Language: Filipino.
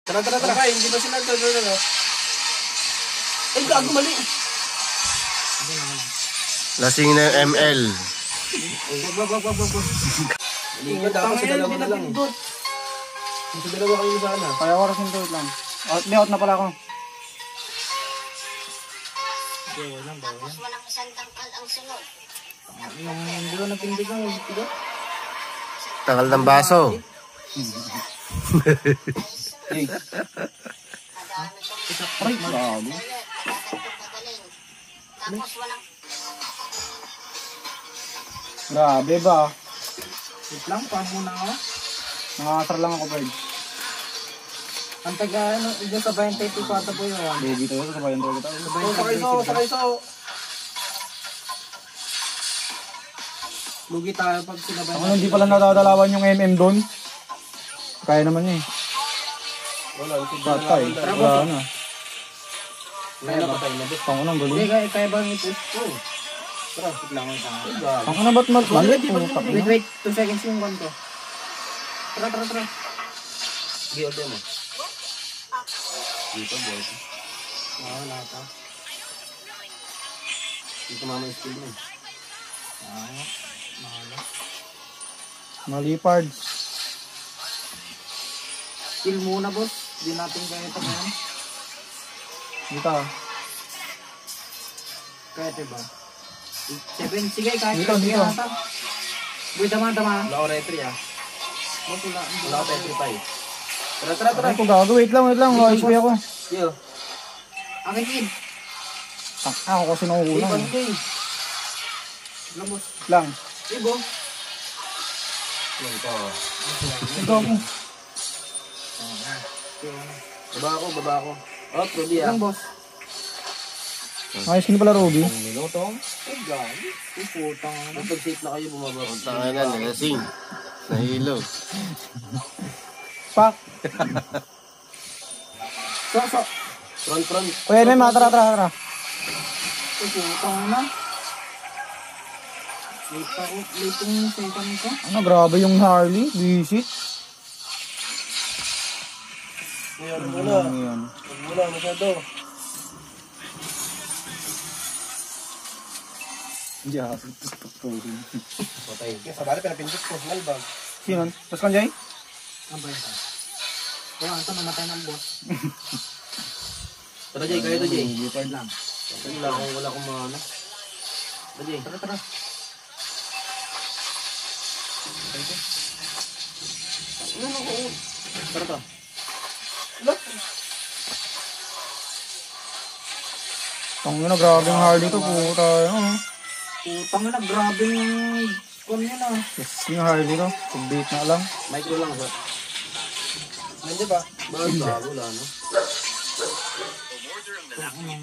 Tara. Hindi ba sila doon? Ay, gago mali. Lasing na yung ML. Wag. Ligat ako sa dalawa na lang. Sa dalawa kayo sana. Kaya oras yung tuwid lang. Out na pala ako. Tapos walang isang tangkal ang sunod. Hindi ko napindig ang ito. Tangal ng baso. Hey. Aray, bago. Tapos walang Grabe ba? Wait lang, pa muna ako. Nakakasar lang ako, Bird. Ang taga, dyan sa 24 po yun. Baby tayo, sabayan tayo kita. Sakay sa. Lugi tayo pag sinabayan. Ako hindi pala nadadalawan yung MM doon. Kaya naman niya eh. Wala, Patay. Wala na. Kaya patay na doon. Pango nang galing. Hindi, kaya ba ng ito? Oo. Tara, sit lang ako sa akin. Pango na ba't malit? Wait, 2 seconds yung one ko. Tara. Giyote mo. Dito, boy. Oo, nata. Dito mama yung skill mo. Malipards. Skill muna, boss. Di natin kaya ito ngayon. Dito. Kaya ito ba? 7, sige, kaya Dito. Boy, tama. Wala ko retry ah. Boss, wala ko retry pa eh. Tara. Ay, kung gago, wait lang. HP ako. Yo. Akin kid. Ako kasi nakukulang. Iban ko eh. Wala, boss. Lang. Ibo. Ito ako. Baba ako. Oh, Ruby ah. Lang, boss. Ayos ka na pala, Ruby. Minuto? Ay, gani. Putang. Napag-safe na kayo bumaba. Tangay na, nalasing. Nahilo. Pak. So. Front. Uy, MM, tara. Ay, putang na. Late yung second ko. Ano, grabe yung Harley. Visit. Ngayon Yan. Wala masyado. Diyan. Patay. Sa bali, pinapindot ko. Malbag. Sino? Tapos kan, Jay? Ang ba ito? Kaya ito, namatay ng boss. Tara, Jay. Kaya ito, Jay. Lipard lang. Wala akong mga ano. Tara, Jay. Tara. Tara. Tangina, grabe yung Harley to. Puta. Putang na, grabe yung kon yun ah. Yes, yung Harley to. Update na lang. Micro lang sa. Hindi ba? Bago, wala no?